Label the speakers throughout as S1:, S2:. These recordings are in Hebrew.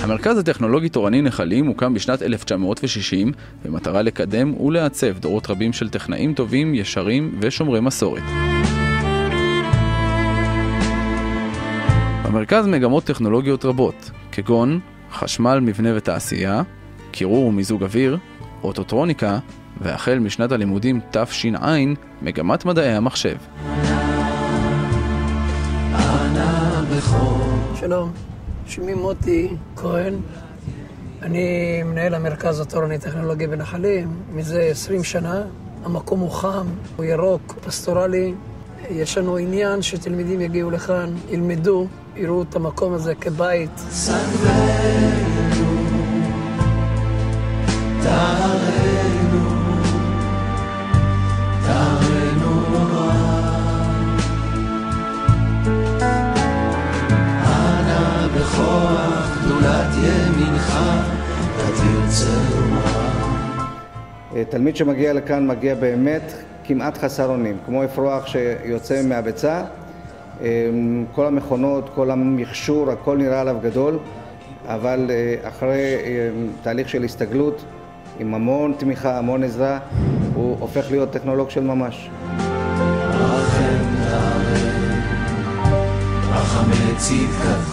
S1: המרכז הטכנולוגי תורני נחלים הוקם בשנת 1960 במטרה לקדם ולעצב דורות רבים של טכנאים טובים, ישרים ושומרי מסורת. במרכז מגמות טכנולוגיות רבות, כגון חשמל, מבנה ותעשייה, קירור ומיזוג אוויר, אוטוטרוניקה, והחל משנת הלימודים תש"ע, מגמת מדעי המחשב.
S2: שלום, שמי מוטי כהן. אני מנהל המרכז התורני טכנולוגי בנחלים מזה 20 שנה. המקום הוא חם, הוא ירוק, פסטורלי. יש לנו עניין שתלמידים יגיעו לכאן, ילמדו, יראו את המקום הזה כבית.
S3: תלמיד שמגיע לכאן מגיע באמת כמעט חסר אונים, כמו אפרוח שיוצא מהביצה. כל המכונות, כל המכשור, הכל נראה עליו גדול, אבל אחרי תהליך של הסתגלות עם המון תמיכה, המון עזרה, הוא הופך להיות טכנולוג של ממש.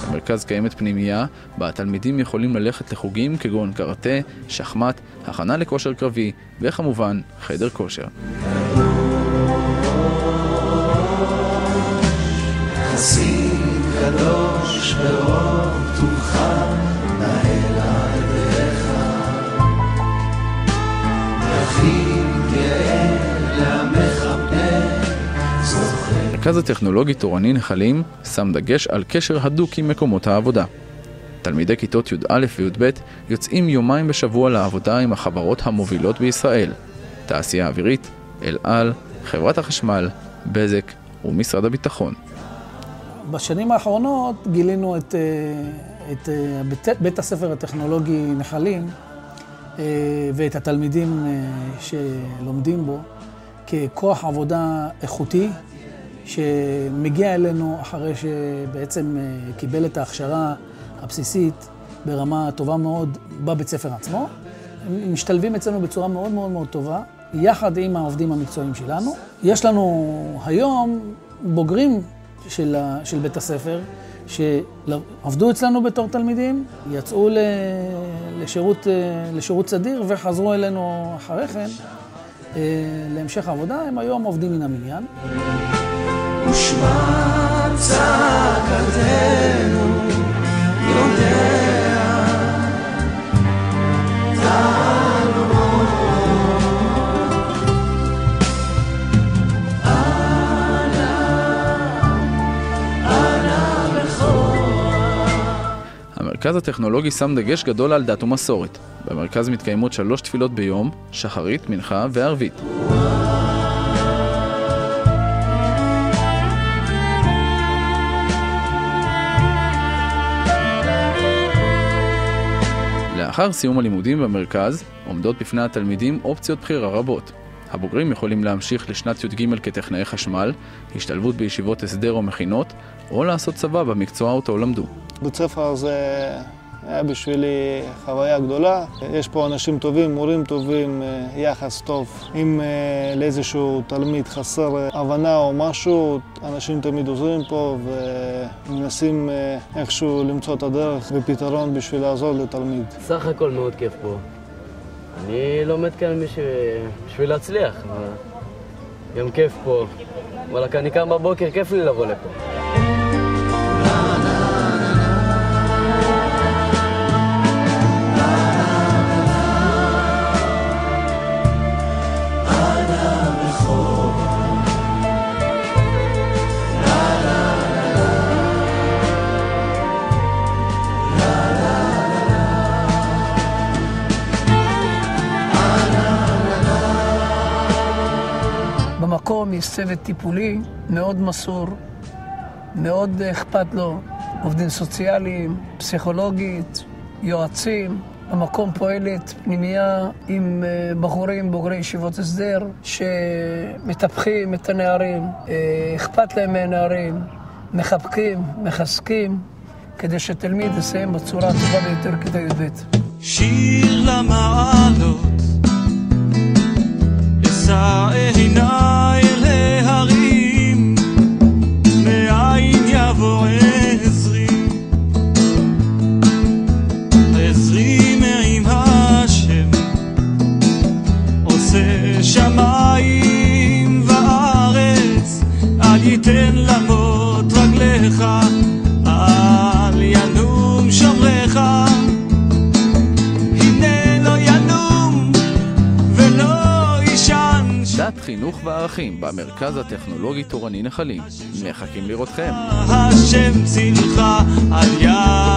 S1: במרכז קיימת פנימייה בה התלמידים יכולים ללכת לחוגים כגון קראטה, שחמט, הכנה לכושר קרבי וכמובן חדר כושר.
S4: חסיד קדוש באור פתוחה נהל על דרך יחיד גאה למחבנה זוכר.
S1: המרכז הטכנולוגי תורני נחלים שם דגש על קשר הדוק עם מקומות העבודה. תלמידי כיתות י"א וי"ב יוצאים יומיים בשבוע לעבודה עם החברות המובילות בישראל, תעשייה אווירית, אל על, חברת החשמל, בזק ומשרד הביטחון.
S2: בשנים האחרונות גילינו את בית הספר הטכנולוגי נחלים ואת התלמידים שלומדים בו ככוח עבודה איכותי שמגיע אלינו אחרי שבעצם קיבל את ההכשרה הבסיסית ברמה טובה מאוד בבית ספר עצמו. הם משתלבים אצלנו בצורה מאוד מאוד מאוד טובה, יחד עם העובדים המקצועיים שלנו. יש לנו היום בוגרים של בית הספר שעבדו אצלנו בתור תלמידים, יצאו לשירות סדיר וחזרו אלינו אחרי כן להמשך העבודה. הם היום עובדים מן המניין.
S4: ושמע צעקתנו יודע
S1: המרכז הטכנולוגי שם דגש גדול על דת ומסורת. במרכז מתקיימות 3 תפילות ביום, שחרית, מנחה וערבית. לאחר סיום הלימודים במרכז עומדות בפני התלמידים אופציות בחירה רבות. הבוגרים יכולים להמשיך לשנת י"ג כטכנאי חשמל, השתלבות בישיבות הסדר או מכינות, או לעשות צבא במקצוע אותו למדו.
S5: בית ספר הזה היה בשבילי חוויה גדולה. יש פה אנשים טובים, מורים טובים, יחס טוב. אם לאיזשהו תלמיד חסר הבנה או משהו, אנשים תמיד עוזרים פה ומנסים איכשהו למצוא את הדרך ופתרון בשביל לעזור לתלמיד.
S6: סך הכל מאוד כיף פה. אני לומד כאן בשביל להצליח. גם כיף פה. אבל אני קם בבוקר, כיף לי לבוא לפה.
S2: במקום יש צוות טיפולי מאוד מסור, מאוד אכפת לו, עובדים סוציאליים, פסיכולוגית, יועצים. במקום פועלת פנימייה עם בחורים בוגרי ישיבות הסדר שמטפחים את הנערים, אכפת להם מהנערים, מחבקים, מחזקים, כדי שתלמיד יסיים בצורה הטובה ביותר כיתה י"ב.
S4: שיר למעלות, אשא עיניי אל ההרים, מאין יבוא עזרי, עזרי מעם השם, עושה שמיים וארץ, אל ייתן למות רגליך, אל ינום שומרך,
S1: דת, חינוך וערכים במרכז הטכנולוגי תורני נחלים. מחכים לראותכם.
S4: השם צילך על יד